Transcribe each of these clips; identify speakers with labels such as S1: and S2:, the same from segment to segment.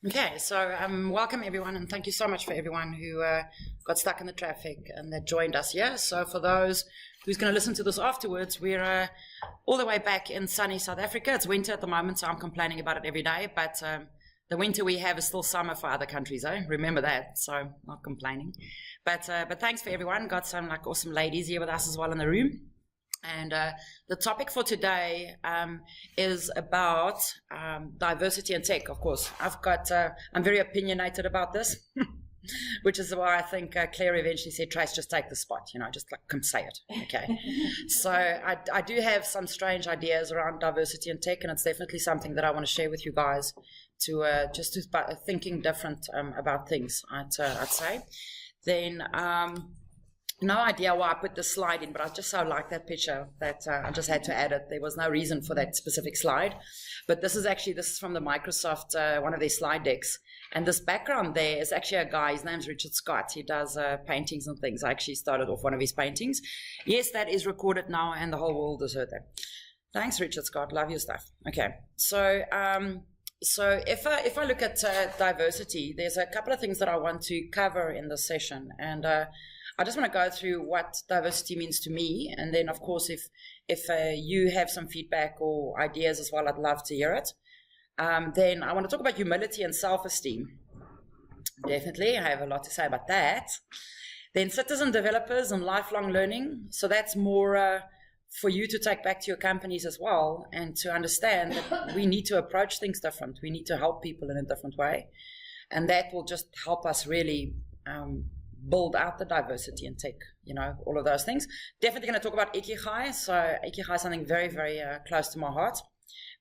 S1: Okay, so welcome everyone, and thank you so much for everyone who got stuck in the traffic and that joined us here. So for those who's going to listen to this afterwards, we're all the way back in sunny South Africa. It's winter at the moment, so I'm complaining about it every day, but the winter we have is still summer for other countries, eh? Remember that, so not complaining. But thanks for everyone. Got some like awesome ladies here with us as well in the room. And the topic for today is about diversity and tech, of course. I'm very opinionated about this, which is why I think Claire eventually said, Trace, just take the spot, just like come say it, okay? So I do have some strange ideas around diversity and tech, and it's definitely something that I want to share with you guys to just to thinking different about things, I'd say. Then no idea why I put this slide in, but I just so like that picture that I just had to add it. There was no reason for that specific slide. But this is from the Microsoft, one of their slide decks. And this background there is actually a guy, his name's Richard Scott. He does paintings and things. I actually started off one of his paintings. Yes, that is recorded now and the whole world has heard that. Thanks, Richard Scott. Love your stuff. Okay, so if I look at diversity, there's a couple of things that I want to cover in this session. And I just want to go through what diversity means to me, and then, of course, if you have some feedback or ideas as well, I'd love to hear it. Then I want to talk about humility and self-esteem. Definitely, I have a lot to say about that. Then citizen developers and lifelong learning. So that's more for you to take back to your companies as well, and to understand that we need to approach things different. We need to help people in a different way, and that will just help us really build out the diversity and tech, all of those things. Definitely going to talk about Ikigai. So Ikigai is something very, very close to my heart.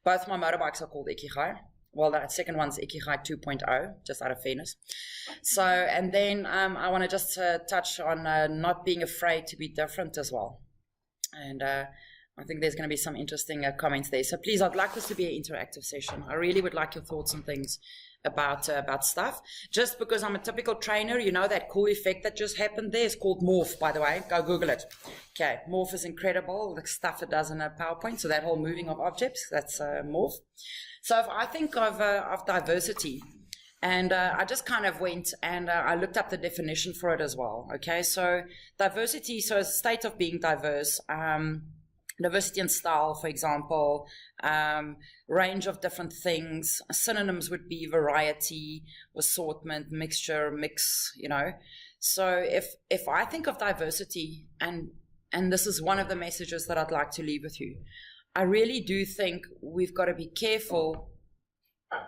S1: Both my motorbikes are called Ikigai. Well, the second one's Ikigai 2.0, just out of fairness. So, and then I want to just touch on not being afraid to be different as well. And I think there's going to be some interesting comments there. So please, I'd like this to be an interactive session. I really would like your thoughts and things about stuff. Just because I'm a typical trainer, that cool effect that just happened there is called morph, by the way. Go Google it. Okay, morph is incredible, the stuff it does in a PowerPoint. So that whole moving of objects, that's morph. So if I think of diversity, and I just kind of went and I looked up the definition for it as well. Okay, so diversity, so a state of being diverse. Diversity and style, for example, range of different things. Synonyms would be variety, assortment, mixture, mix, So if I think of diversity, and this is one of the messages that I'd like to leave with you, I really do think we've got to be careful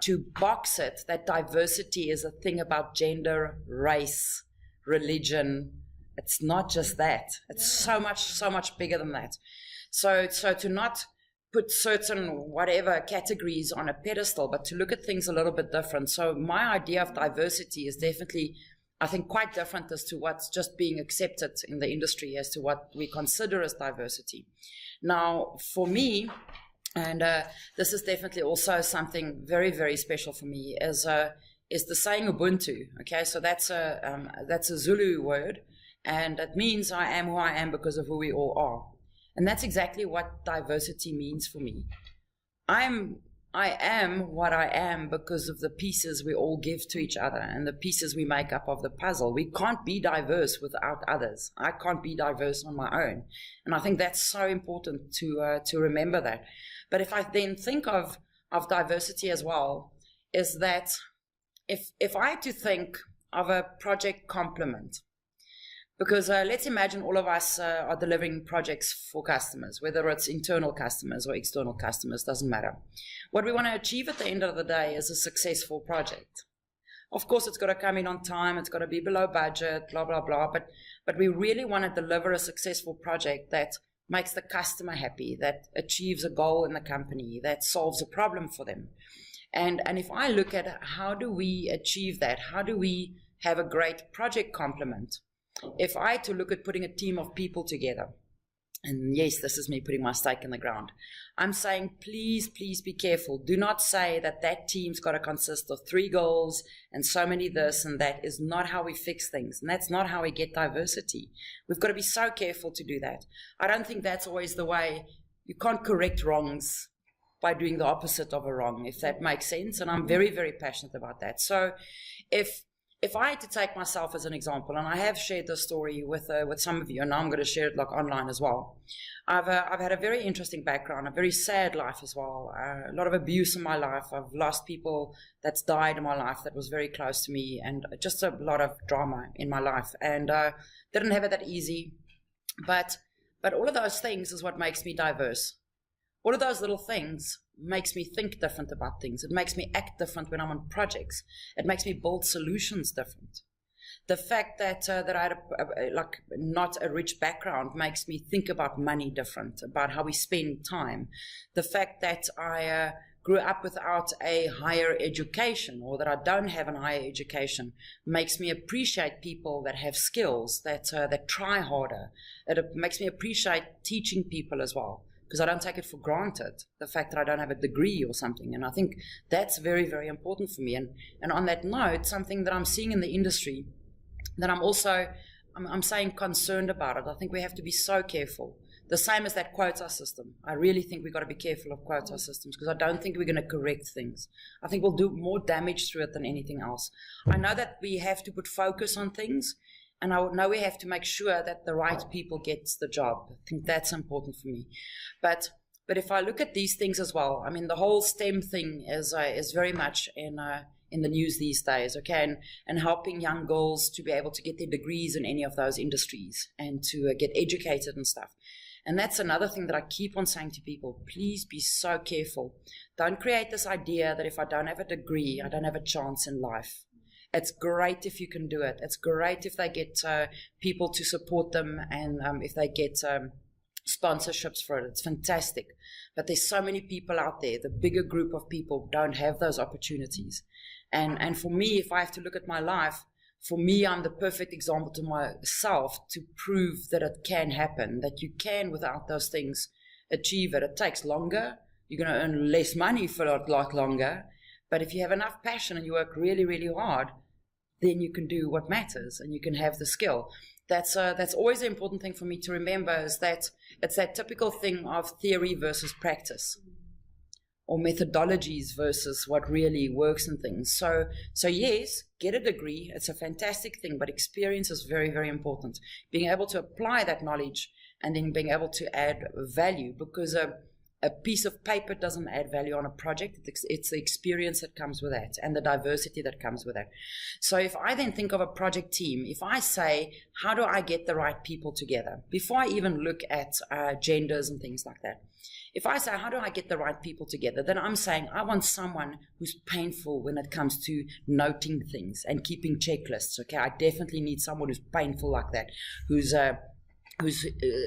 S1: to box it, that diversity is a thing about gender, race, religion. It's not just that. It's so much bigger than that. So to not put certain whatever categories on a pedestal, but to look at things a little bit different. So my idea of diversity is definitely, I think, quite different as to what's just being accepted in the industry as to what we consider as diversity. Now, for me, and this is definitely also something very, very special for me, is the saying Ubuntu. Okay, so that's a Zulu word, and it means I am who I am because of who we all are. And that's exactly what diversity means for me. I am what I am because of the pieces we all give to each other and the pieces we make up of the puzzle. We can't be diverse without others. I can't be diverse on my own. And I think that's so important to remember that. But if I then think of diversity as well, is that if I had to think of a project complement, because let's imagine all of us are delivering projects for customers, whether it's internal customers or external customers, doesn't matter. What we want to achieve at the end of the day is a successful project. Of course, it's got to come in on time, it's got to be below budget, blah, blah, blah, but we really want to deliver a successful project that makes the customer happy, that achieves a goal in the company, that solves a problem for them. And if I look at how do we achieve that, how do we have a great project complement? If I had to look at putting a team of people together, and yes, this is me putting my stake in the ground, I'm saying, please, please be careful. Do not say that team's got to consist of 3 goals and so many this and that. Is not how we fix things. And that's not how we get diversity. We've got to be so careful to do that. I don't think that's always the way. You can't correct wrongs by doing the opposite of a wrong, if that makes sense. And I'm very, very passionate about that. So if I had to take myself as an example, and I have shared this story with some of you, and now I'm going to share it like online as well. I've had a very interesting background, a very sad life as well, a lot of abuse in my life. I've lost people that's died in my life that was very close to me, and just a lot of drama in my life, and didn't have it that easy. But all of those things is what makes me diverse. All of those little things makes me think different about things. It makes me act different when I'm on projects. It makes me build solutions different. The fact that I had not a rich background makes me think about money different, about how we spend time. The fact that I grew up without a higher education, or that I don't have a higher education, makes me appreciate people that have skills, that try harder. It makes me appreciate teaching people as well, because I don't take it for granted, the fact that I don't have a degree or something. And I think that's very, very important for me. And on that note, something that I'm seeing in the industry that I'm saying concerned about it. I think we have to be so careful. The same as that quota system. I really think we've got to be careful of quota systems, because I don't think we're going to correct things. I think we'll do more damage through it than anything else. I know that we have to put focus on things, and I know we have to make sure that the right people get the job. I think that's important for me. But if I look at these things as well, I mean, the whole STEM thing is very much in the news these days, okay, and helping young girls to be able to get their degrees in any of those industries and to get educated and stuff. And that's another thing that I keep on saying to people, please be so careful. Don't create this idea that if I don't have a degree, I don't have a chance in life. It's great if you can do it. It's great if they get people to support them, and if they get sponsorships for it. It's fantastic. But there's so many people out there. The bigger group of people don't have those opportunities. And for me, if I have to look at my life, for me, I'm the perfect example to myself to prove that it can happen, that you can, without those things, achieve it. It takes longer. You're going to earn less money for a lot longer. But if you have enough passion and you work really, really hard, then you can do what matters and you can have the skill. That's always the important thing for me to remember, is that it's that typical thing of theory versus practice, or methodologies versus what really works in things. So yes, get a degree. It's a fantastic thing, but experience is very, very important. Being able to apply that knowledge and then being able to add value, because a piece of paper doesn't add value on a project. It's the experience that comes with that and the diversity that comes with that. So if I then think of a project team, if I say, how do I get the right people together? Before I even look at genders and things like that, if I say, how do I get the right people together? Then I'm saying, I want someone who's painful when it comes to noting things and keeping checklists. Okay, I definitely need someone who's painful like that, who's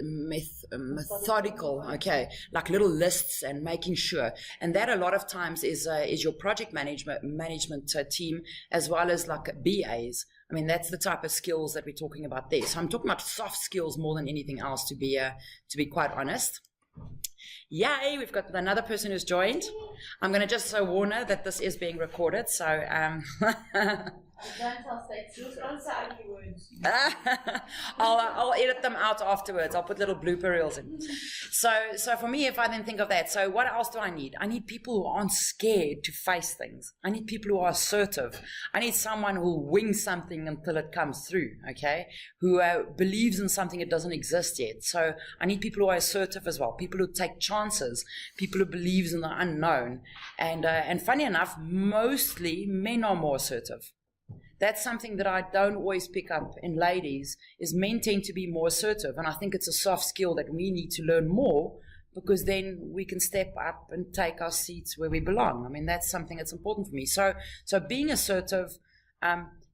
S1: methodical, okay, like little lists and making sure. And that a lot of times is your project management team, as well as like BAs. I mean, that's the type of skills that we're talking about there. So I'm talking about soft skills more than anything else, to be quite honest. Yay, we've got another person who's joined. I'm going to just warn her that this is being recorded, so
S2: Don't tell Stacey. Don't say ugly words.
S1: I'll edit them out afterwards. I'll put little blooper reels in. So for me, if I then think of that, so what else do I need? I need people who aren't scared to face things. I need people who are assertive. I need someone who will wing something until it comes through, okay? Who believes in something that doesn't exist yet. So I need people who are assertive as well. People who take chances. People who believes in the unknown. And funny enough, mostly men are more assertive. That's something that I don't always pick up in ladies, is men tend to be more assertive. And I think it's a soft skill that we need to learn more, because then we can step up and take our seats where we belong. I mean, that's something that's important for me. So being assertive,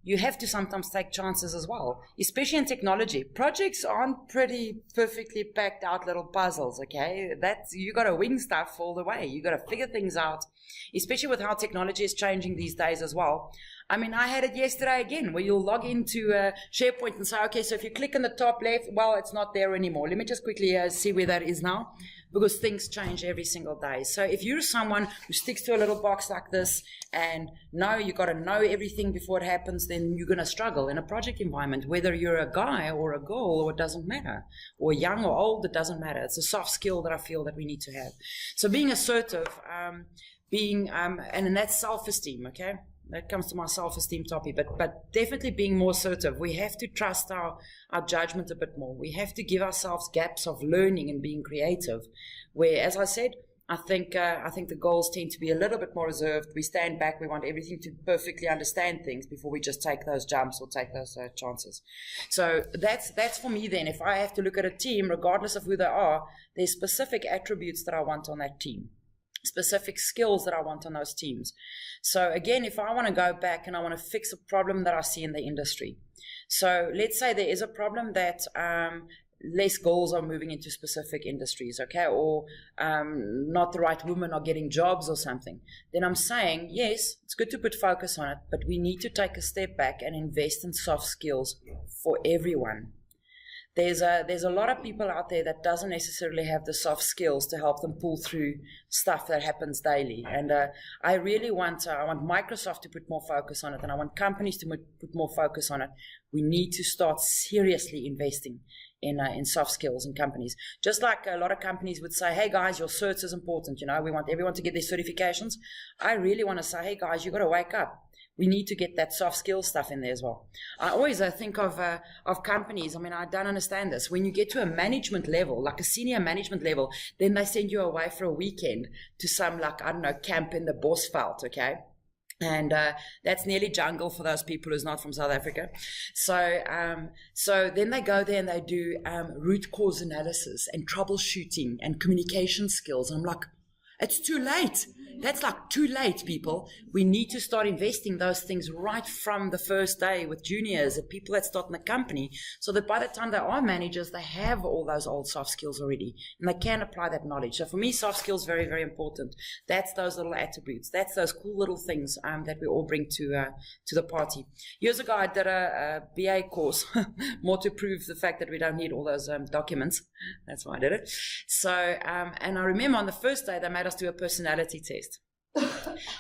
S1: you have to sometimes take chances as well, especially in technology. Projects aren't pretty perfectly packed out little puzzles, okay? You got to wing stuff all the way. You got to figure things out, especially with how technology is changing these days as well. I mean, I had it yesterday again, where you'll log into SharePoint and say, okay, so if you click on the top left, well, it's not there anymore. Let me just quickly see where that is now. because things change every single day. So if you're someone who sticks to a little box like this and you got to know everything before it happens, then you're going to struggle in a project environment, whether you're a guy or a girl, or it doesn't matter, or young or old, it doesn't matter. It's a soft skill that I feel that we need to have. So being assertive, and that's self-esteem, okay? That comes to my self-esteem topic, but definitely being more assertive. We have to trust our judgment a bit more. We have to give ourselves gaps of learning and being creative, where, as I said, I think the girls tend to be a little bit more reserved. We stand back. We want everything to perfectly understand things before we just take those jumps or take those chances. So that's for me then. If I have to look at a team, regardless of who they are, there's specific attributes that I want on that team, specific skills that I want on those teams. So again, if I want to go back and I want to fix a problem that I see in the industry. So let's say there is a problem that less girls are moving into specific industries, okay, or not the right women are getting jobs or something. Then I'm saying, yes, it's good to put focus on it, but we need to take a step back and invest in soft skills for everyone. There's a lot of people out there that doesn't necessarily have the soft skills to help them pull through stuff that happens daily. And I really want Microsoft to put more focus on it, and I want companies to put more focus on it. We need to start seriously investing in soft skills in companies. Just like a lot of companies would say, hey guys, your certs is important. We want everyone to get their certifications. I really want to say, hey guys, you got to wake up. We need to get that soft skills stuff in there as well. I always think of companies. I mean, I don't understand this. When you get to a management level, like a senior management level, then they send you away for a weekend to some, camp in the Bosveld, okay? And that's nearly jungle for those people who's not from South Africa. So then they go there and they do root cause analysis and troubleshooting and communication skills. And I'm like, it's too late. That's like too late, people. We need to start investing those things right from the first day with juniors and people that start in the company, so that by the time they are managers, they have all those old soft skills already and they can apply that knowledge. So for me, soft skills very, very important. That's those little attributes. That's those cool little things that we all bring to the party. Years ago, I did a BA course, more to prove the fact that we don't need all those documents. That's why I did it. So, and I remember on the first day, they made us do a personality test.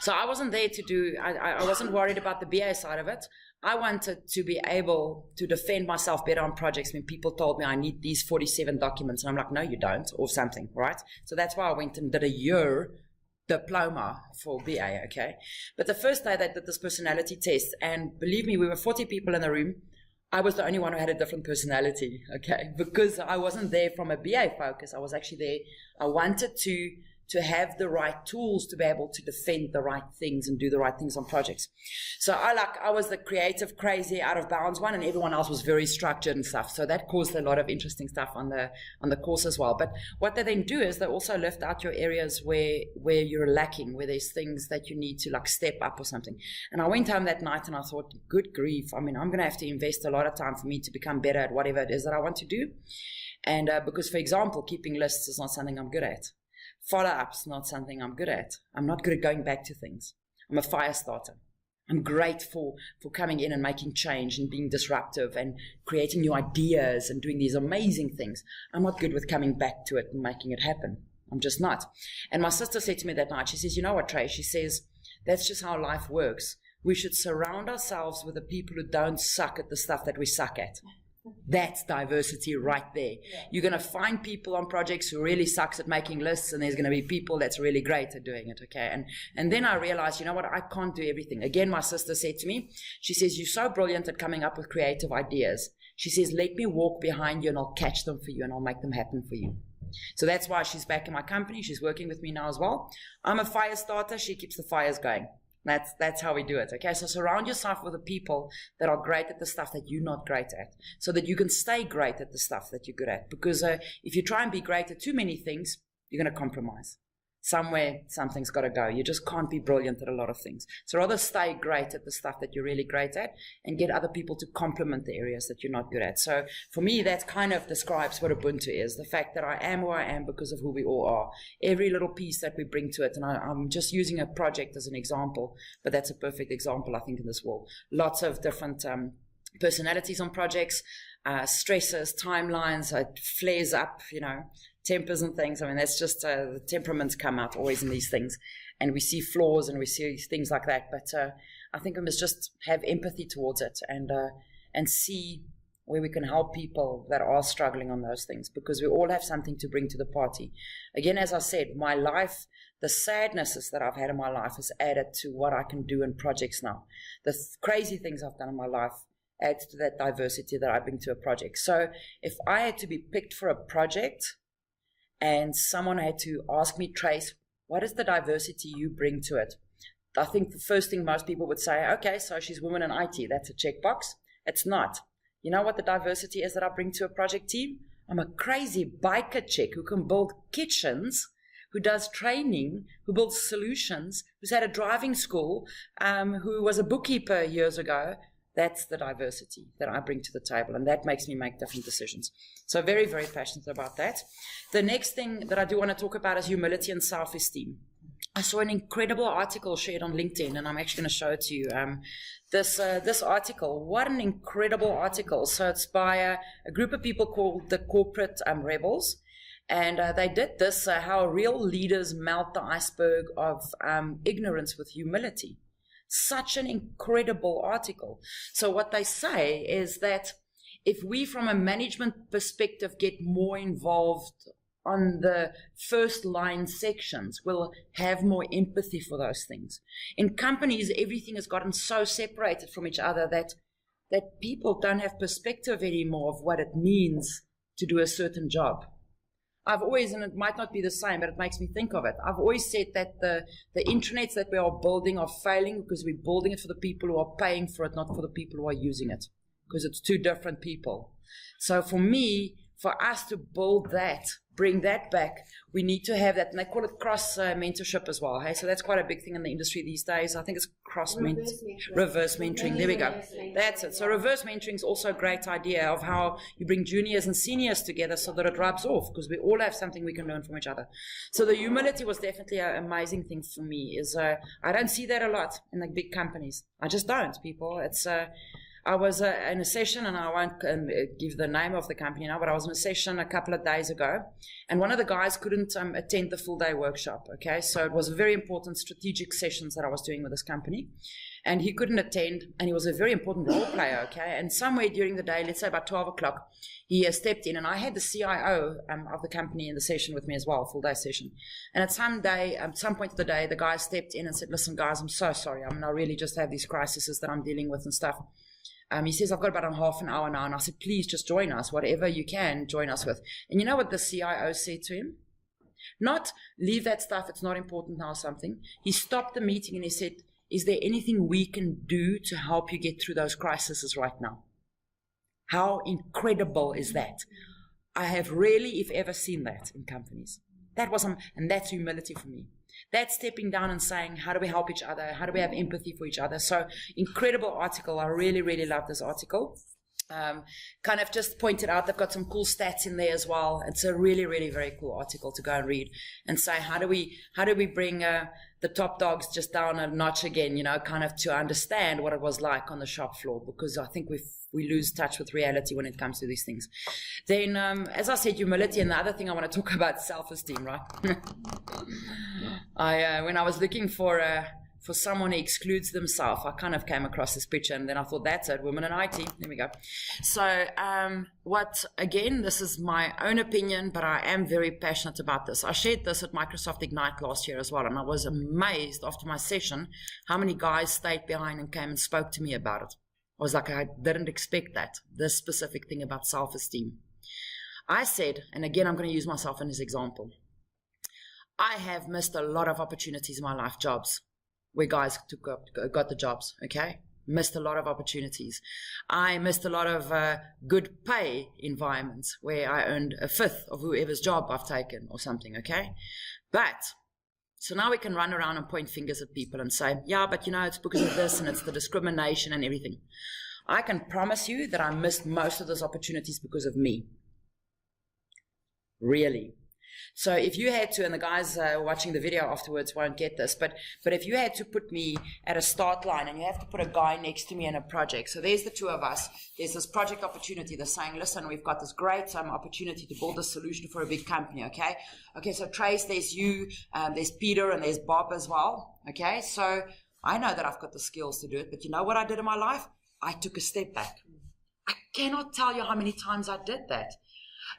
S1: So I wasn't there to do, I wasn't worried about the BA side of it. I wanted to be able to defend myself better on projects when people told me I need these 47 documents. And I'm like, no, you don't, or something, right? So that's why I went and did a year diploma for BA, okay? But the first day they did this personality test, and believe me, we were 40 people in the room. I was the only one who had a different personality, okay? Because I wasn't there from a BA focus. I was actually there. I wanted to have the right tools to be able to defend the right things and do the right things on projects. So I was the creative, crazy, out of bounds one, and everyone else was very structured and stuff. So that caused a lot of interesting stuff on the course as well. But what they then do is they also lift out your areas where you're lacking, where there's things that you need to step up or something. And I went home that night and I thought, good grief, I mean, I'm going to have to invest a lot of time for me to become better at whatever it is that I want to do. And because, for example, keeping lists is not something I'm good at. Follow-ups, not something I'm good at. I'm not good at going back to things. I'm a fire starter. I'm great for coming in and making change and being disruptive and creating new ideas and doing these amazing things. I'm not good with coming back to it and making it happen. I'm just not. And my sister said to me that night, she says, you know what, Trey? She says, that's just how life works. We should surround ourselves with the people who don't suck at the stuff that we suck at. That's diversity right there. Yeah. You're going to find people on projects who really sucks at making lists, and there's going to be people that's really great at doing it, okay? And then I realized, you know what, I can't do everything. Again, my sister said to me, she says, you're so brilliant at coming up with creative ideas. She says, let me walk behind you and I'll catch them for you and I'll make them happen for you. So that's why she's back in my company. She's working with me now as well. I'm a fire starter. She keeps the fires going. That's how we do it, okay? So surround yourself with the people that are great at the stuff that you're not great at, so that you can stay great at the stuff that you're good at. Because if you try and be great at too many things, you're going to compromise. Somewhere, something's got to go. You just can't be brilliant at a lot of things. So rather stay great at the stuff that you're really great at and get other people to complement the areas that you're not good at. So for me, that kind of describes what Ubuntu is, the fact that I am who I am because of who we all are. Every little piece that we bring to it, and I'm just using a project as an example, but that's a perfect example, I think, in this world. Lots of different personalities on projects, stresses, timelines, flares up, tempers and things. I mean, that's just the temperaments come out always in these things. And we see flaws and we see things like that. But I think we must just have empathy towards it and see where we can help people that are struggling on those things, because we all have something to bring to the party. Again, as I said, my life, the sadnesses that I've had in my life has added to what I can do in projects now. The crazy things I've done in my life add to that diversity that I bring to a project. So if I had to be picked for a project and someone had to ask me, Trace, what is the diversity you bring to it? I think the first thing most people would say, okay, so she's women in IT. That's a checkbox. It's not. You know what the diversity is that I bring to a project team? I'm a crazy biker chick who can build kitchens, who does training, who builds solutions, who's had a driving school, who was a bookkeeper years ago. That's the diversity that I bring to the table, and that makes me make different decisions. So very, very passionate about that. The next thing that I do want to talk about is humility and self-esteem. I saw an incredible article shared on LinkedIn, and I'm actually going to show it to you. This article, what an incredible article. So it's by a group of people called the Corporate Rebels, and they did this, how real leaders melt the iceberg of ignorance with humility. Such an incredible article. So what they say is that if we, from a management perspective, get more involved on the first line sections, we'll have more empathy for those things. In companies, everything has gotten so separated from each other that people don't have perspective anymore of what it means to do a certain job. I've always, and it might not be the same, but it makes me think of it. I've always said that the intranets that we are building are failing because we're building it for the people who are paying for it, not for the people who are using it, because it's two different people. So for me, for us to build that, bring that back, we need to have that, and they call it cross mentorship as well. Hey, so that's quite a big thing in the industry these days. I think it's reverse mentoring. There we go. That's it. So reverse mentoring is also a great idea of how you bring juniors and seniors together so that it rubs off, because we all have something we can learn from each other. So the humility was definitely an amazing thing for me. I don't see that a lot in the big companies. I just don't, people. I was in a session, and I won't give the name of the company now, but I was in a session a couple of days ago, and one of the guys couldn't attend the full day workshop, okay? So it was a very important strategic sessions that I was doing with this company, and he couldn't attend, and he was a very important role player, okay? And somewhere during the day, let's say about 12 o'clock, he stepped in, and I had the CIO of the company in the session with me as well, full day session. And at some point of the day, the guy stepped in and said, listen, guys, I'm so sorry. I really just have these crises that I'm dealing with and stuff. He says, I've got about half an hour now. And I said, please just join us, whatever you can join us with. And you know what the CIO said to him? Not leave that stuff, it's not important now or something. He stopped the meeting and he said, is there anything we can do to help you get through those crises right now? How incredible is that? I have rarely, if ever, seen that in companies. And that's humility for me. That's stepping down and saying, how do we help each other? How do we have empathy for each other? So incredible article. I really, really love this article. Kind of just pointed out, they've got some cool stats in there as well. It's a really, really very cool article to go and read and say, how do we bring the top dogs just down a notch again, kind of to understand what it was like on the shop floor, because I think we lose touch with reality when it comes to these things. Then, as I said, humility, and the other thing I want to talk about, self-esteem, right? When I was looking for someone who excludes themselves, I kind of came across this picture, and then I thought, that's it, women in IT. There we go. So again, this is my own opinion, but I am very passionate about this. I shared this at Microsoft Ignite last year as well, and I was amazed after my session how many guys stayed behind and came and spoke to me about it. I was like, I didn't expect that, this specific thing about self-esteem. I said, and again, I'm going to use myself in this example, I have missed a lot of opportunities in my life, jobs, where guys got the jobs, okay? Missed a lot of opportunities. I missed a lot of good pay environments where I earned a fifth of whoever's job I've taken or something, okay? So now we can run around and point fingers at people and say, yeah, but it's because of this and it's the discrimination and everything. I can promise you that I missed most of those opportunities because of me. Really. So if you had to, and the guys watching the video afterwards won't get this, but if you had to put me at a start line and you have to put a guy next to me in a project, so there's the two of us, there's this project opportunity, they're saying, listen, we've got this great opportunity to build a solution for a big company, okay? Okay, so Trace, there's you, there's Peter, and there's Bob as well, okay? So I know that I've got the skills to do it, but you know what I did in my life? I took a step back. I cannot tell you how many times I did that.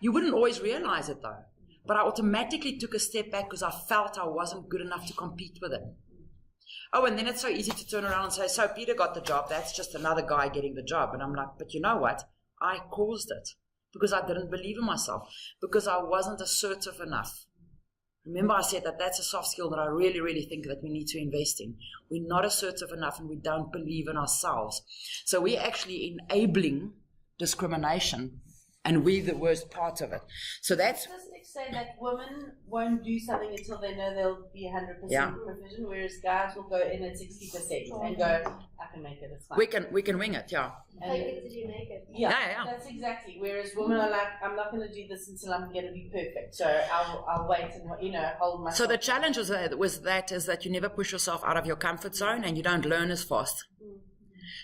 S1: You wouldn't always realize it though. But I automatically took a step back because I felt I wasn't good enough to compete with him. Oh, and then it's so easy to turn around and say, so Peter got the job, that's just another guy getting the job. And I'm like, but you know what? I caused it because I didn't believe in myself, because I wasn't assertive enough. Remember I said that that's a soft skill that I really, really think that we need to invest in. We're not assertive enough and we don't believe in ourselves. So we're actually enabling discrimination, and we're the worst part of it. So that's...
S2: Say that women won't do something until they know they'll be 100% provision, whereas guys will go in at 60% and go, I can make it, it's fine.
S1: We can wing it, yeah.
S2: Take it till you make it. Yeah, that's exactly. Whereas women are like, I'm not going to do this until I'm going to be perfect, so I'll wait and hold myself.
S1: So the challenge is that you never push yourself out of your comfort zone and you don't learn as fast.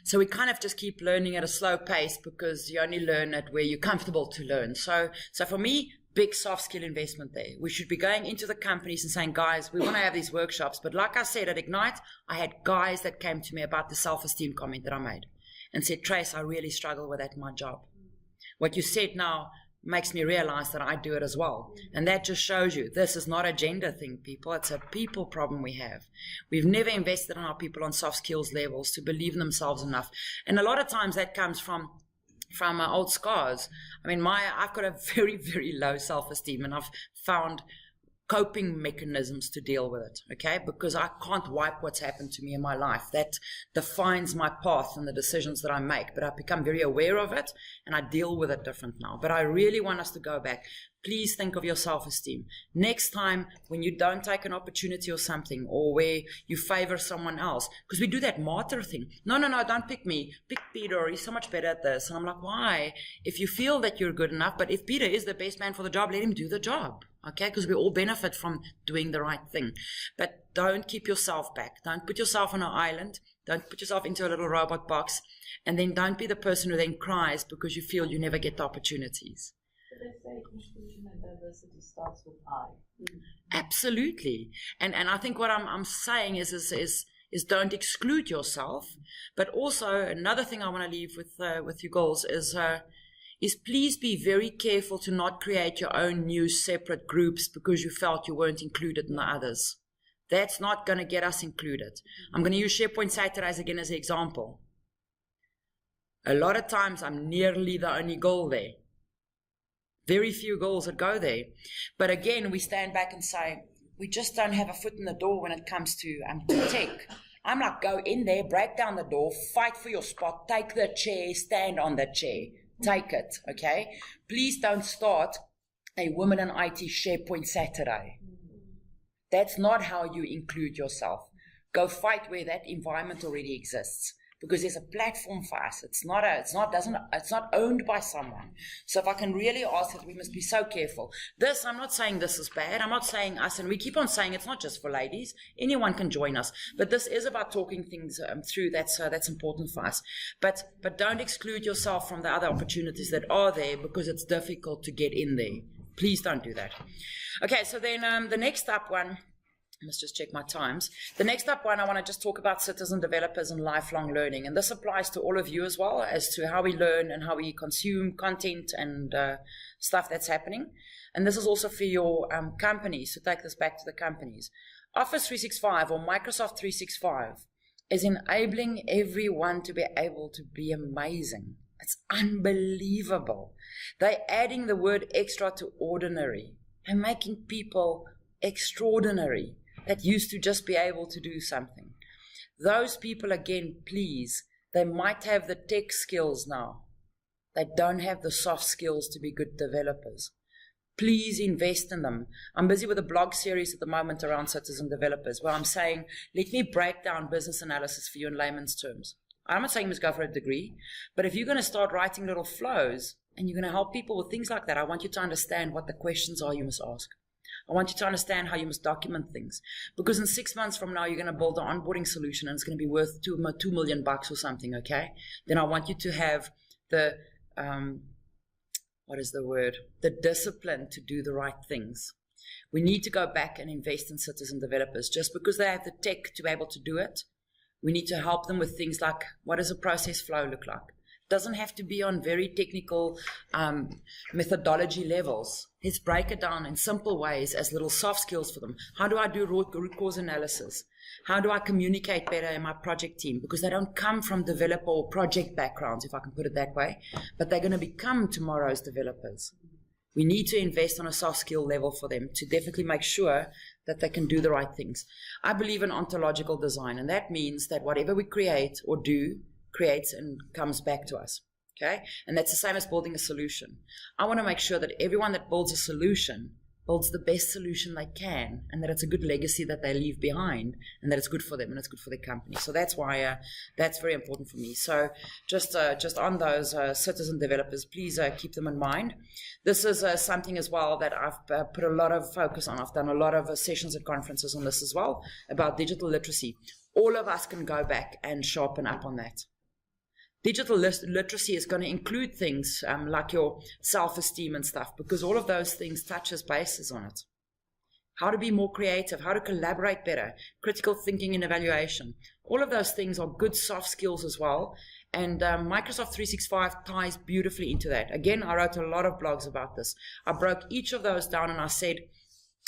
S1: So we kind of just keep learning at a slow pace because you only learn at where you're comfortable to learn. So for me, big soft skill investment there. We should be going into the companies and saying, guys, we want to have these workshops. But like I said, at Ignite, I had guys that came to me about the self-esteem comment that I made and said, Trace, I really struggle with that in my job. What you said now makes me realize that I do it as well. And that just shows you this is not a gender thing, people. It's a people problem we have. We've never invested in our people on soft skills levels to believe in themselves enough. And a lot of times that comes from old scars. I mean, I've got a very, very low self-esteem, and I've found coping mechanisms to deal with it, okay? Because I can't wipe what's happened to me in my life. That defines my path and the decisions that I make, but I've become very aware of it, and I deal with it different now. But I really want us to go back. Please think of your self-esteem. Next time when you don't take an opportunity or something, or where you favor someone else, because we do that martyr thing. No, don't pick me. Pick Peter. He's so much better at this. And I'm like, why? If you feel that you're good enough, but if Peter is the best man for the job, let him do the job. Okay, because we all benefit from doing the right thing. But don't keep yourself back. Don't put yourself on an island. Don't put yourself into a little robot box. And then don't be the person who then cries because you feel you never get the opportunities.
S2: But they say inclusion and diversity starts with I.
S1: Absolutely. And I think what I'm saying is don't exclude yourself. But also another thing I want to leave with you girls is please be very careful to not create your own new separate groups because you felt you weren't included in the others. That's not going to get us included. I'm going to use SharePoint Saturdays again as an example. A lot of times I'm nearly the only girl there. Very few girls that go there. But again, we stand back and say, we just don't have a foot in the door when it comes to tech. I'm like, go in there, break down the door, fight for your spot, take the chair, stand on the chair. Take it, okay? Please don't start a Women in IT SharePoint Saturday. That's not how you include yourself. Go fight where that environment already exists, because there's a platform for us. It's not owned by someone. So if I can really ask that, we must be so careful. I'm not saying this is bad. I'm not saying us, and we keep on saying it's not just for ladies. Anyone can join us. But this is about talking things through. That's important for us. But don't exclude yourself from the other opportunities that are there because it's difficult to get in there. Please don't do that. Okay, so then the next up one, I must just check my times. The next up one, I want to just talk about citizen developers and lifelong learning. And this applies to all of you as well as to how we learn and how we consume content and stuff that's happening. And this is also for your companies, to take this back to the companies. Office 365 or Microsoft 365 is enabling everyone to be able to be amazing. It's unbelievable. They're adding the word extra to ordinary. They're making people extraordinary that used to just be able to do something. Those people, again, please, they might have the tech skills now. They don't have the soft skills to be good developers. Please invest in them. I'm busy with a blog series at the moment around citizen developers where I'm saying, let me break down business analysis for you in layman's terms. I'm not saying you must go for a degree, but if you're going to start writing little flows and you're going to help people with things like that, I want you to understand what the questions are you must ask. I want you to understand how you must document things. Because in 6 months from now, you're going to build an onboarding solution and it's going to be worth $2 million or something, okay? Then I want you to have the, the discipline to do the right things. We need to go back and invest in citizen developers. Just because they have the tech to be able to do it, we need to help them with things like, what does a process flow look like? Doesn't have to be on very technical methodology levels. Let's break it down in simple ways as little soft skills for them. How do I do root cause analysis? How do I communicate better in my project team? Because they don't come from developer or project backgrounds, if I can put it that way, but they're going to become tomorrow's developers. We need to invest on a soft skill level for them to definitely make sure that they can do the right things. I believe in ontological design, and that means that whatever we create or do creates and comes back to us, okay? And that's the same as building a solution. I want to make sure that everyone that builds a solution builds the best solution they can, and that it's a good legacy that they leave behind, and that it's good for them and it's good for their company. So that's why that's very important for me. So just on those citizen developers, please keep them in mind. This is something as well that I've put a lot of focus on. I've done a lot of sessions at conferences on this as well, about digital literacy. All of us can go back and sharpen up on that. Digital literacy is going to include things like your self-esteem and stuff, because all of those things touches bases on it. How to be more creative, how to collaborate better, critical thinking and evaluation. All of those things are good soft skills as well. And Microsoft 365 ties beautifully into that. Again, I wrote a lot of blogs about this. I broke each of those down and I said,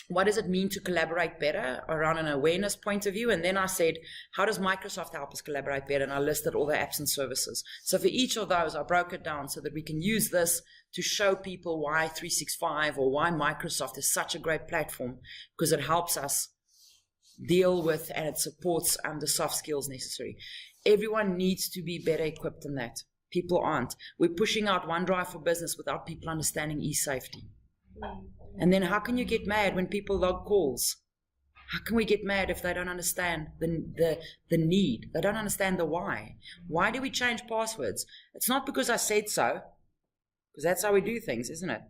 S1: what does it mean to collaborate better around an awareness point of view? And then I said, how does Microsoft help us collaborate better? And I listed all the apps and services. So for each of those, I broke it down so that we can use this to show people why 365 or why Microsoft is such a great platform, because it helps us deal with and it supports the soft skills necessary. Everyone needs to be better equipped than that. People aren't. We're pushing out OneDrive for Business without people understanding e-safety. And then how can you get mad when people log calls? How can we get mad if they don't understand the need? They don't understand the why. Why do we change passwords? It's not because I said so, because that's how we do things, isn't it?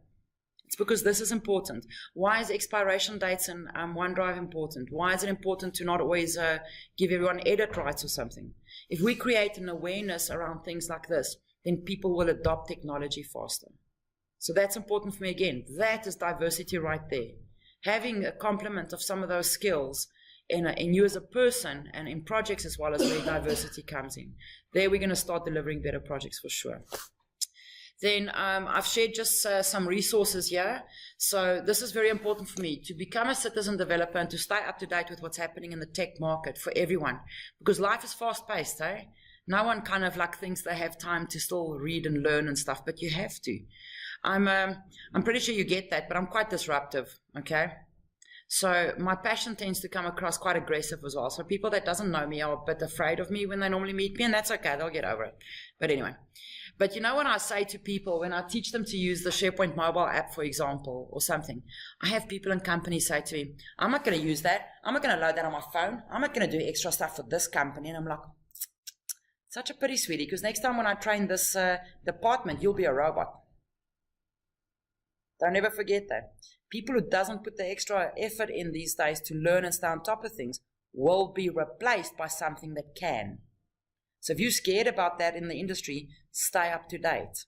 S1: It's because this is important. Why is expiration dates in OneDrive important? Why is it important to not always give everyone edit rights or something? If we create an awareness around things like this, then people will adopt technology faster. So that's important for me again. That is diversity right there. Having a complement of some of those skills in you as a person and in projects as well, as where diversity comes in. There we're going to start delivering better projects for sure. Then I've shared just some resources here. So this is very important for me, to become a citizen developer and to stay up to date with what's happening in the tech market for everyone. Because life is fast-paced, eh? No one kind of like thinks they have time to still read and learn and stuff, but you have to. I'm pretty sure you get that, but I'm quite disruptive, okay? So my passion tends to come across quite aggressive as well. So people that doesn't know me are a bit afraid of me when they normally meet me, and that's okay, they'll get over it. But anyway, but you know what I say to people when I teach them to use the SharePoint mobile app, for example, or something, I have people in companies say to me, I'm not going to use that. I'm not going to load that on my phone. I'm not going to do extra stuff for this company. And I'm like, such a pity, sweetie, because next time when I train this department, you'll be a robot. Don't ever forget that. People who doesn't put the extra effort in these days to learn and stay on top of things will be replaced by something that can. So if you're scared about that in the industry, stay up to date.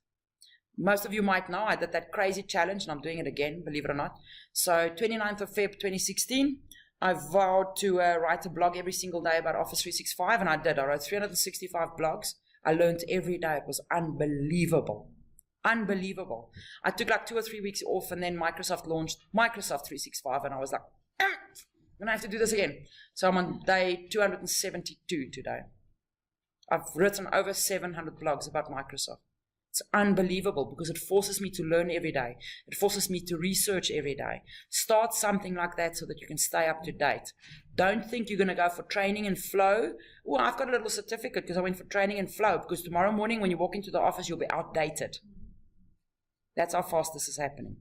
S1: Most of you might know I did that crazy challenge, and I'm doing it again, believe it or not. So 29th of Feb 2016, I vowed to write a blog every single day about Office 365, and I did. I wrote 365 blogs. I learned every day. It was unbelievable. Unbelievable. I took like 2 or 3 weeks off, and then Microsoft launched Microsoft 365, and I was like, I'm going to have to do this again. So I'm on day 272 today. I've written over 700 blogs about Microsoft. It's unbelievable because it forces me to learn every day. It forces me to research every day. Start something like that so that you can stay up to date. Don't think you're going to go for training and flow. Oh, I've got a little certificate because I went for training and flow, because tomorrow morning when you walk into the office, you'll be outdated. That's how fast this is happening.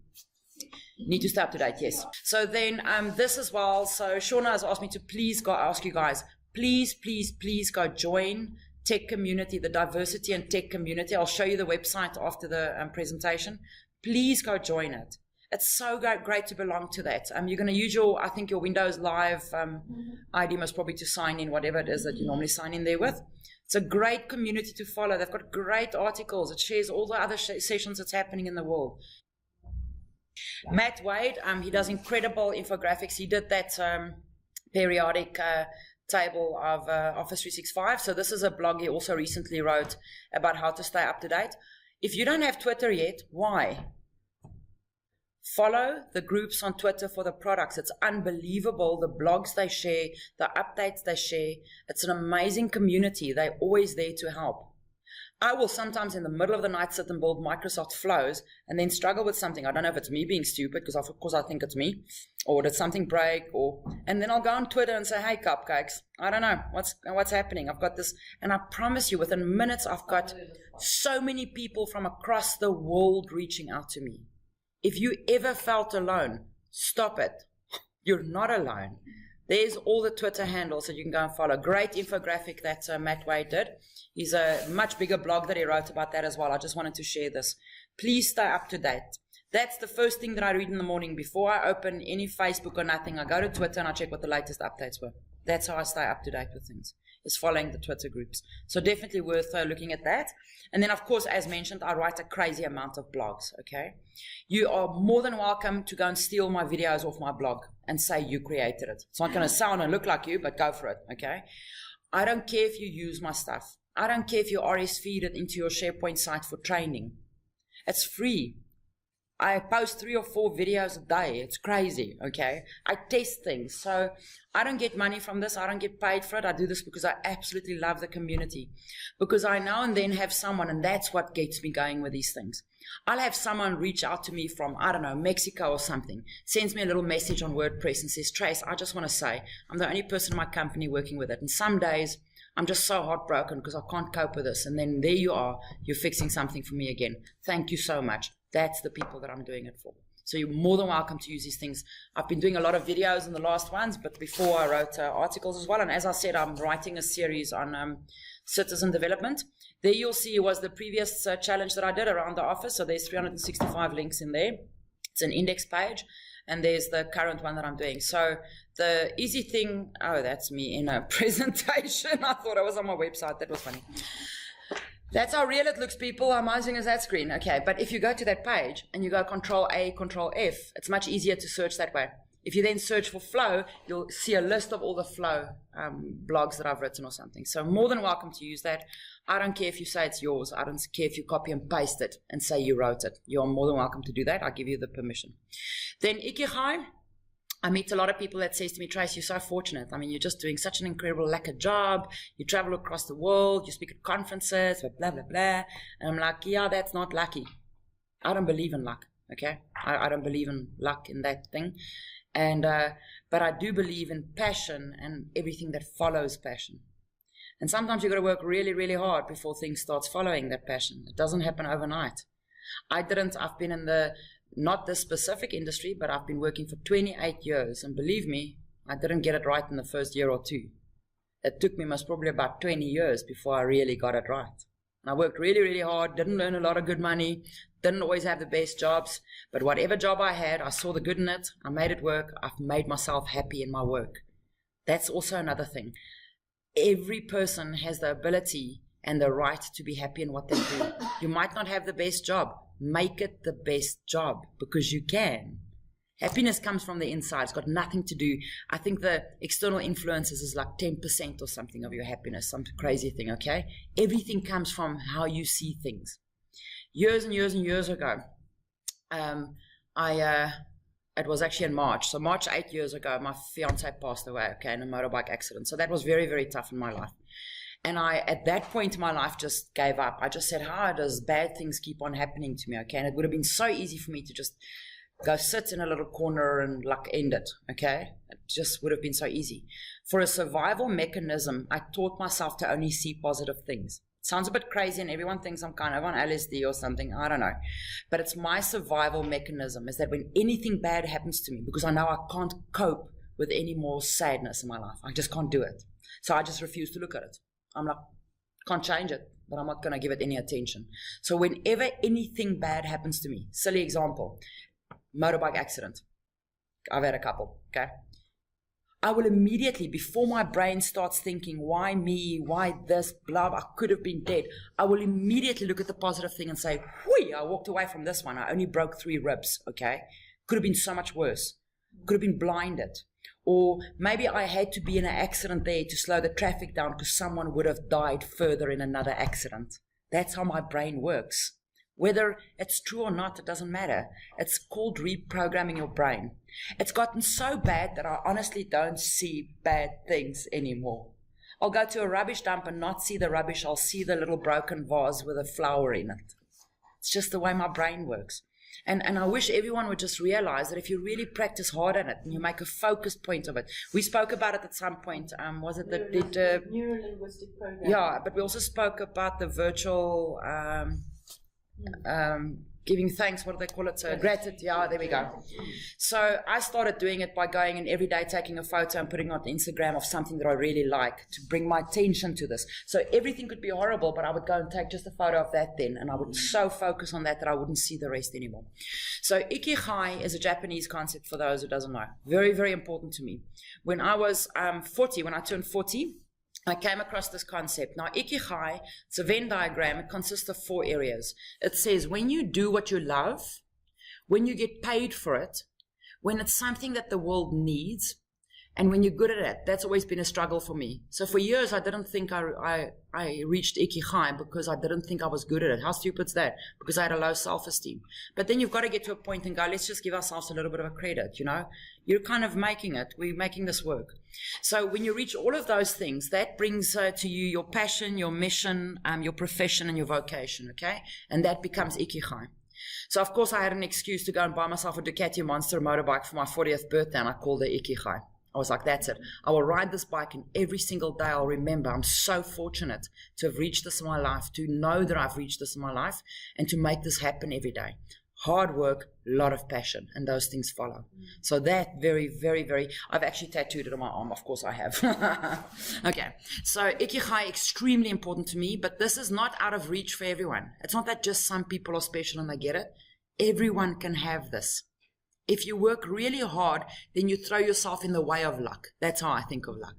S1: Need to stay up to date, yes. So then this as well. So Shauna has asked me to please go ask you guys, please go join tech community, the diversity and tech community. I'll show you the website after the presentation. Please go join it. It's so great to belong to that. You're going to use I think your Windows Live ID most probably to sign in, whatever it is that you normally sign in there with. It's a great community to follow. They've got great articles. It shares all the other sessions that's happening in the world. Yeah. Matt Wade, he does incredible infographics. He did that periodic table of Office 365. So this is a blog he also recently wrote about how to stay up to date. If you don't have Twitter yet, why? Follow the groups on Twitter for the products. It's unbelievable, the blogs they share, the updates they share. It's an amazing community. They're always there to help. I will sometimes in the middle of the night sit and build Microsoft flows and then struggle with something. I don't know if it's me being stupid, because of course I think it's me, or did something break, and then I'll go on Twitter and say, hey, cupcakes, I don't know what's happening. I've got this, and I promise you within minutes I've got so many people from across the world reaching out to me. If you ever felt alone, stop it. You're not alone. There's all the Twitter handles that you can go and follow. Great infographic that Matt Wade did. He's a much bigger blog that he wrote about that as well. I just wanted to share this. Please stay up to date. That's the first thing that I read in the morning. Before I open any Facebook or nothing, I go to Twitter and I check what the latest updates were. That's how I stay up to date with things, is following the Twitter groups. So definitely worth looking at that. And then, of course, as mentioned, I write a crazy amount of blogs, okay? You are more than welcome to go and steal my videos off my blog and say you created it. It's not going to sound and look like you, but go for it, okay? I don't care if you use my stuff. I don't care if you RSFeed it into your SharePoint site for training. It's free. I post 3 or 4 videos a day. It's crazy, okay? I test things. So I don't get money from this. I don't get paid for it. I do this because I absolutely love the community. Because I now and then have someone, and that's what gets me going with these things. I'll have someone reach out to me from, I don't know, Mexico or something, sends me a little message on WordPress and says, Trace, I just want to say, I'm the only person in my company working with it. And some days I'm just so heartbroken because I can't cope with this. And then there you are, you're fixing something for me again. Thank you so much. That's the people that I'm doing it for. So you're more than welcome to use these things. I've been doing a lot of videos in the last ones, but before I wrote articles as well. And as I said, I'm writing a series on citizen development. There you'll see was the previous challenge that I did around the office. So there's 365 links in there. It's an index page. And there's the current one that I'm doing. So the easy thing, oh, that's me in a presentation. I thought I was on my website. That was funny. That's how real it looks, people. I'm using a that screen. Okay, but if you go to that page and you go Control-A, Control-F, it's much easier to search that way. If you then search for flow, you'll see a list of all the flow blogs that I've written or something. So more than welcome to use that. I don't care if you say it's yours. I don't care if you copy and paste it and say you wrote it. You're more than welcome to do that. I'll give you the permission. Then Ikigai. I meet a lot of people that says to me, Trace, you're so fortunate. I mean, you're just doing such an incredible lacquer job. You travel across the world. You speak at conferences, blah, blah, blah. And I'm like, yeah, that's not lucky. I don't believe in luck, okay? I don't believe in luck in that thing. And but I do believe in passion and everything that follows passion. And sometimes you've got to work really, really hard before things start following that passion. It doesn't happen overnight. I've been in not this specific industry, but I've been working for 28 years. And believe me, I didn't get it right in the first year or two. It took me most probably about 20 years before I really got it right. And I worked really, really hard, didn't earn a lot of good money, didn't always have the best jobs. But whatever job I had, I saw the good in it. I made it work. I've made myself happy in my work. That's also another thing. Every person has the ability and the right to be happy in what they do. You might not have the best job. Make it the best job because you can. Happiness comes from the inside. It's got nothing to do. I think the external influences is like 10% or something of your happiness, some crazy thing, okay? Everything comes from how you see things. Years and years and years ago, it was actually in March. So March 8 years ago, my fiance passed away, okay, in a motorbike accident. So that was very, very tough in my life. And I, at that point in my life, just gave up. I just said, how does bad things keep on happening to me, okay? And it would have been so easy for me to just go sit in a little corner and like end it, okay? It just would have been so easy. For a survival mechanism, I taught myself to only see positive things. It sounds a bit crazy and everyone thinks I'm kind of on LSD or something. I don't know. But it's my survival mechanism is that when anything bad happens to me, because I know I can't cope with any more sadness in my life, I just can't do it. So I just refuse to look at it. I'm like, can't change it, but I'm not going to give it any attention. So whenever anything bad happens to me, silly example, motorbike accident. I've had a couple, okay? I will immediately, before my brain starts thinking, why me, why this, blah, I could have been dead, I will immediately look at the positive thing and say, whee, I walked away from this one. I only broke 3 ribs, okay? Could have been so much worse. Could have been blinded. Or maybe I had to be in an accident there to slow the traffic down because someone would have died further in another accident. That's how my brain works. Whether it's true or not, it doesn't matter. It's called reprogramming your brain. It's gotten so bad that I honestly don't see bad things anymore. I'll go to a rubbish dump and not see the rubbish. I'll see the little broken vase with a flower in it. It's just the way my brain works. And I wish everyone would just realize that if you really practice hard at it and you make a focused point of it. We spoke about it at some point. Was it the
S2: neuro-linguistic program?
S1: Yeah, but we also spoke about the virtual giving thanks, what do they call it? Gratitude. Yeah, there we go. So I started doing it by going and every day taking a photo and putting it on Instagram of something that I really like to bring my attention to this. So everything could be horrible, but I would go and take just a photo of that then, and I would so focus on that I wouldn't see the rest anymore. So Ikigai is a Japanese concept for those who doesn't know. Very, very important to me. When I was 40, when I turned 40, I came across this concept. Now, Ikigai, it's a Venn diagram. It consists of 4 areas. It says when you do what you love, when you get paid for it, when it's something that the world needs, and when you're good at it. That's always been a struggle for me. So for years, I didn't think I reached Ikigai because I didn't think I was good at it. How stupid's that? Because I had a low self-esteem. But then you've got to get to a point and go, let's just give ourselves a little bit of a credit, you know? You're kind of making it. We're making this work. So when you reach all of those things, that brings to you your passion, your mission, your profession, and your vocation, okay? And that becomes Ikigai. So, of course, I had an excuse to go and buy myself a Ducati Monster motorbike for my 40th birthday, and I called it Ikigai. I was like, that's it. I will ride this bike, and every single day I'll remember I'm so fortunate to have reached this in my life, to know that I've reached this in my life, and to make this happen every day. Hard work, a lot of passion, and those things follow. So that very, very, very, I've actually tattooed it on my arm. Of course I have. Okay, so Ikigai, extremely important to me, but this is not out of reach for everyone. It's not that just some people are special and they get it. Everyone can have this. If you work really hard, then you throw yourself in the way of luck. That's how I think of luck.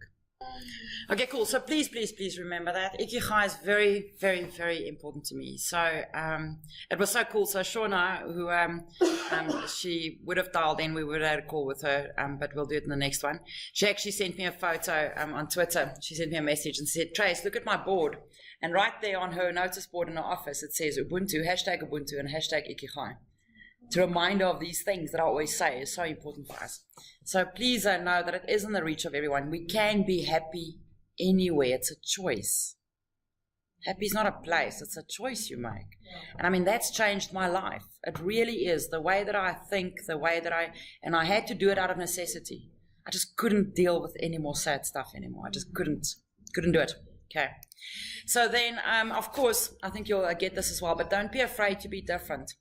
S1: Okay, cool. So please, please, please remember that. Ikigai is very, very, very important to me. So it was so cool. So Shauna, who she would have dialed in, we would have had a call with her, but we'll do it in the next one. She actually sent me a photo on Twitter. She sent me a message and said, Trace, look at my board. And right there on her notice board in her office, it says Ubuntu, #Ubuntu, and #Ikigai. It's a reminder of these things that I always say is so important for us. So please know that it is in the reach of everyone. We can be happy anywhere. It's a choice. Happy is not a place. It's a choice you make. And I mean, that's changed my life. It really is. The way that I think, the way that and I had to do it out of necessity. I just couldn't deal with any more sad stuff anymore. I just couldn't do it. Okay. So then, of course, I think you'll get this as well, but don't be afraid to be different.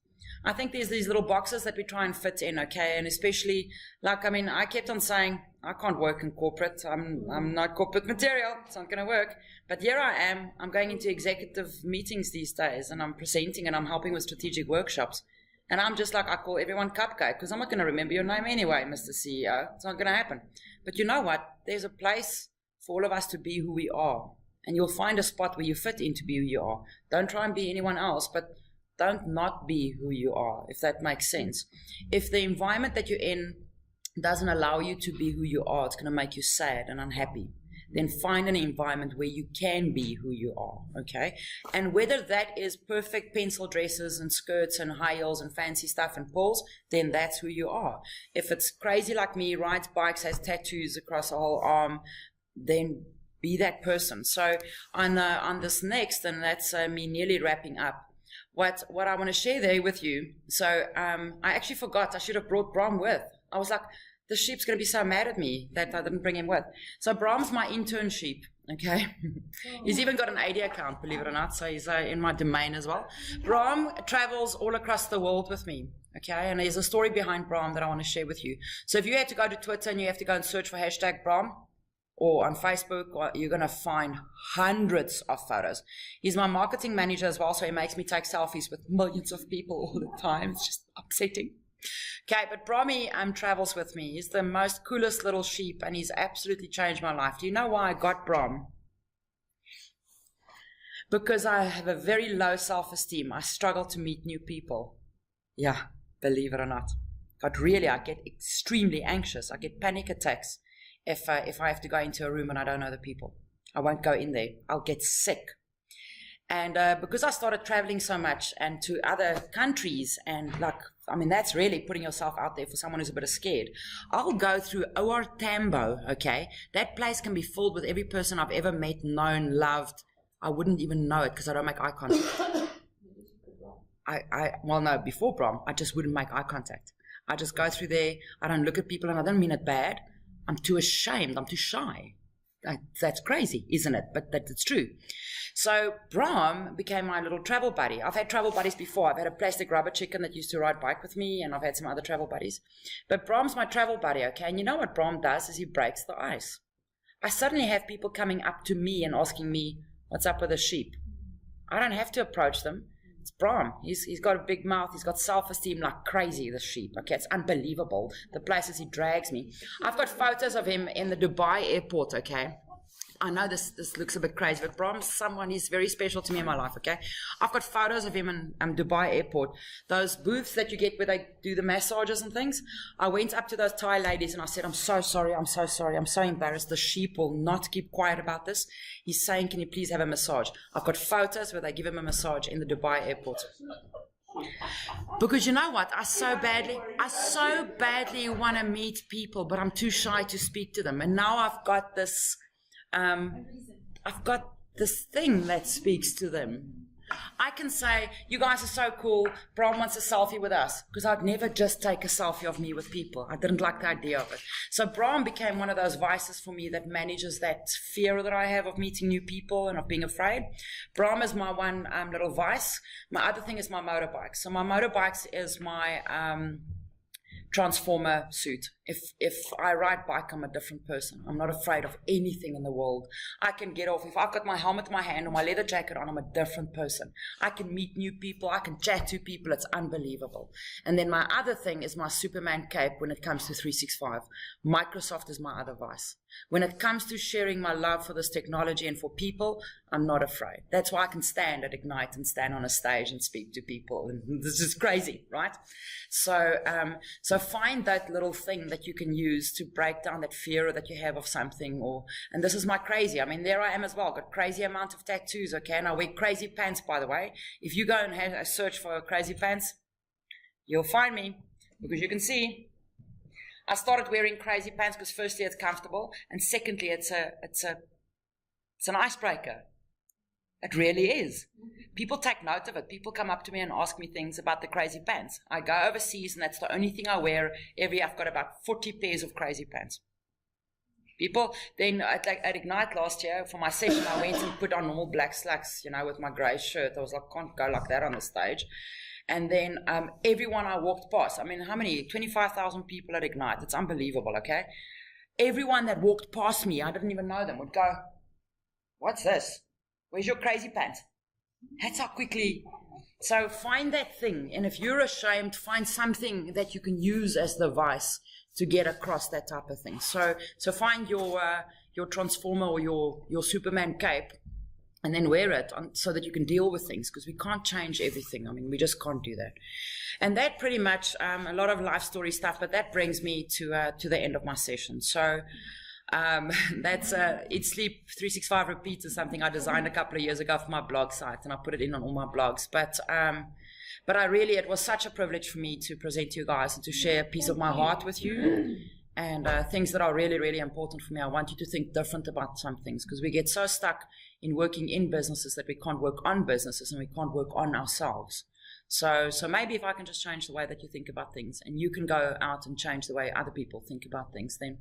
S1: I think there's these little boxes that we try and fit in, okay? And especially, like, I mean, I kept on saying, I can't work in corporate. I'm not corporate material. It's not going to work. But here I am. I'm going into executive meetings these days, and I'm presenting, and I'm helping with strategic workshops. And I'm just like, I call everyone Cupcake, because I'm not going to remember your name anyway, Mr. CEO. It's not going to happen. But you know what? There's a place for all of us to be who we are. And you'll find a spot where you fit in to be who you are. Don't try and be anyone else, but don't not be who you are, if that makes sense. If the environment that you're in doesn't allow you to be who you are, it's going to make you sad and unhappy. Then find an environment where you can be who you are, okay? And whether that is perfect pencil dresses and skirts and high heels and fancy stuff and pulls, then that's who you are. If it's crazy like me, rides bikes, has tattoos across the whole arm, then be that person. So on this next, and that's me nearly wrapping up, what I want to share there with you. So I actually forgot. I should have brought Bram with. I was like, the sheep's going to be so mad at me that I didn't bring him with. So Bram's my intern sheep, okay? He's even got an AD account, believe it or not, so he's in my domain as well. Bram travels all across the world with me, okay? And there's a story behind Bram that I want to share with you. So if you had to go to Twitter and you have to go and search for #Bram, or on Facebook, you're going to find hundreds of photos. He's my marketing manager as well, so he makes me take selfies with millions of people all the time. It's just upsetting. Okay, but Brahmi travels with me. He's the most coolest little sheep, and he's absolutely changed my life. Do you know why I got Brahm? Because I have a very low self-esteem. I struggle to meet new people. Yeah, believe it or not. But really, I get extremely anxious. I get panic attacks if I have to go into a room and I don't know the people. I won't go in there. I'll get sick. And because I started traveling so much and to other countries, and that's really putting yourself out there for someone who's a bit scared. I'll go through OR Tambo, okay? That place can be filled with every person I've ever met, known, loved. I wouldn't even know it because I don't make eye contact. Before Brahm, I just wouldn't make eye contact. I just go through there. I don't look at people, and I don't mean it bad. I'm too ashamed. I'm too shy. That's crazy, isn't it? But it's true. So Brahm became my little travel buddy. I've had travel buddies before. I've had a plastic rubber chicken that used to ride bike with me, and I've had some other travel buddies. But Brahm's my travel buddy, okay? And you know what Brahm does is he breaks the ice. I suddenly have people coming up to me and asking me, what's up with the sheep? I don't have to approach them. It's Brahm. He's got a big mouth. He's got self-esteem like crazy, the sheep. Okay, it's unbelievable. The places he drags me. I've got photos of him in the Dubai airport, okay? I know this looks a bit crazy, but Brahm's someone, he's very special to me in my life, okay? I've got photos of him in Dubai airport. Those booths that you get where they do the massages and things. I went up to those Thai ladies and I said, I'm so sorry, I'm so embarrassed. The sheep will not keep quiet about this. He's saying, can you please have a massage? I've got photos where they give him a massage in the Dubai airport. Because you know what? I so badly want to meet people, but I'm too shy to speak to them. And now I've got this thing that speaks to them. I can say, you guys are so cool. Brahm wants a selfie with us. Because I'd never just take a selfie of me with people. I didn't like the idea of it. So Brahm became one of those vices for me that manages that fear that I have of meeting new people and of being afraid. Brahm is my one little vice. My other thing is my motorbike. So my motorbikes is my transformer suit. If I ride bike, I'm a different person. I'm not afraid of anything in the world. I can get off. If I've got my helmet in my hand or my leather jacket on, I'm a different person. I can meet new people. I can chat to people. It's unbelievable. And then my other thing is my Superman cape when it comes to 365. Microsoft is my other vice. When it comes to sharing my love for this technology and for people, I'm not afraid. That's why I can stand at Ignite and stand on a stage and speak to people. And this is crazy, right? So find that little thing that you can use to break down that fear that you have of something. And this is my crazy. I mean, there I am as well. Got crazy amount of tattoos, okay? And I wear crazy pants, by the way. If you go and have a search for crazy pants, you'll find me. Because you can see, I started wearing crazy pants because firstly it's comfortable, and secondly it's an icebreaker. It really is. People take note of it. People come up to me and ask me things about the crazy pants. I go overseas and that's the only thing I wear. I've got about 40 pairs of crazy pants. People, then at Ignite last year for my session, I went and put on normal black slacks, with my grey shirt. I was like, can't go like that on the stage. And then everyone I walked past, I mean, how many? 25,000 people at Ignite. It's unbelievable, okay? Everyone that walked past me, I didn't even know them, would go, what's this? Where's your crazy pants? That's how quickly. So find that thing. And if you're ashamed, find something that you can use as the vice to get across that type of thing. So find your transformer or your Superman cape, and then wear it so that you can deal with things, because we can't change everything. I mean, we just can't do that. And that pretty much, a lot of life story stuff, but that brings me to the end of my session. So that's Eat, Sleep, 365 Repeat is something I designed a couple of years ago for my blog site, and I put it in on all my blogs. But it was such a privilege for me to present to you guys and to share a piece of my heart with you. And things that are really, really important for me. I want you to think different about some things, because we get so stuck in working in businesses that we can't work on businesses and we can't work on ourselves. So maybe if I can just change the way that you think about things, and you can go out and change the way other people think about things, then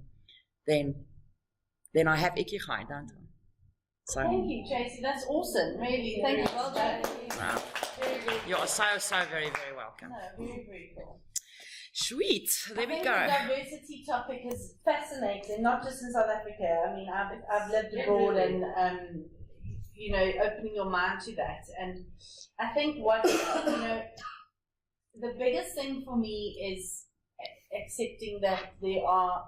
S1: I have ikigai, don't I? So,
S2: thank you, Tracy. That's awesome. Really, thank you. Well done.
S1: Wow.
S2: Very, very cool.
S1: You're so very, very welcome.
S2: No, very, very cool.
S1: Sweet. There we go.
S2: The diversity topic is fascinating, not just in South Africa. I mean, I've lived abroad, and opening your mind to that. And I think what the biggest thing for me is accepting that there are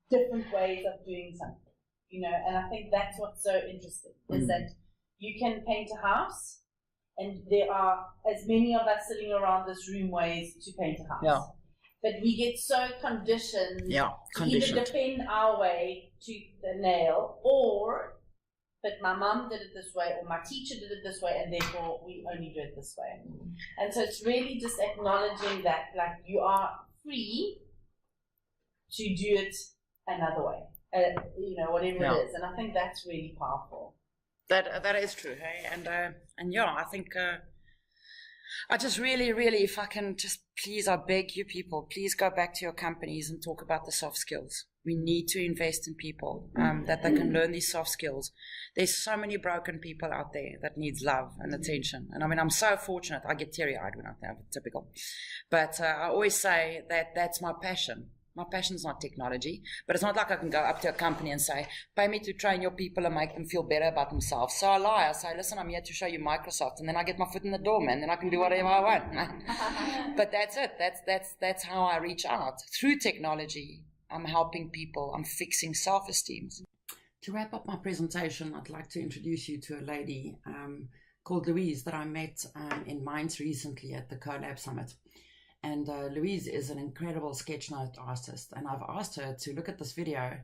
S2: different ways of doing something, you know, and I think that's what's so interesting, is that you can paint a house, and there are as many of us sitting around this room ways to paint a house.
S1: Yeah.
S2: But we get so conditioned to either depend our way to the nail, or, but my mum did it this way, or my teacher did it this way, and therefore we only do it this way. And so it's really just acknowledging that, like, you are free to do it another way, you know, whatever it is. And I think that's really powerful.
S1: That is true, hey? And yeah, I think I just really, if I can just please, I beg you people, please go back to your companies and talk about the soft skills. We need to invest in people that they can learn these soft skills. There's so many broken people out there that needs love and attention. And I mean, I'm so fortunate. I get teary-eyed when I think of it, typical. But I always say that that's my passion. My passion's not technology, but it's not like I can go up to a company and say, pay me to train your people and make them feel better about themselves. So I lie. I say, listen, I'm here to show you Microsoft, and then I get my foot in the door, man. Then I can do whatever I want. But that's it. That's how I reach out. Through technology, I'm helping people. I'm fixing self-esteem. To wrap up my presentation, I'd like to introduce you to a lady called Louise that I met in Mainz recently at the CoLab Summit. And Louise is an incredible sketch note artist, and I've asked her to look at this video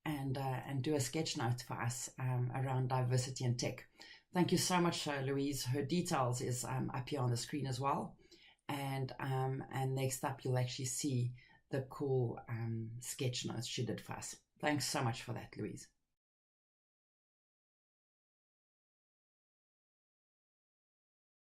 S1: and do a sketch note for us around diversity and tech. Thank you so much, Louise. Her details is up here on the screen as well. And next up, you'll actually see the cool sketch notes she did for us. Thanks so much for that, Louise.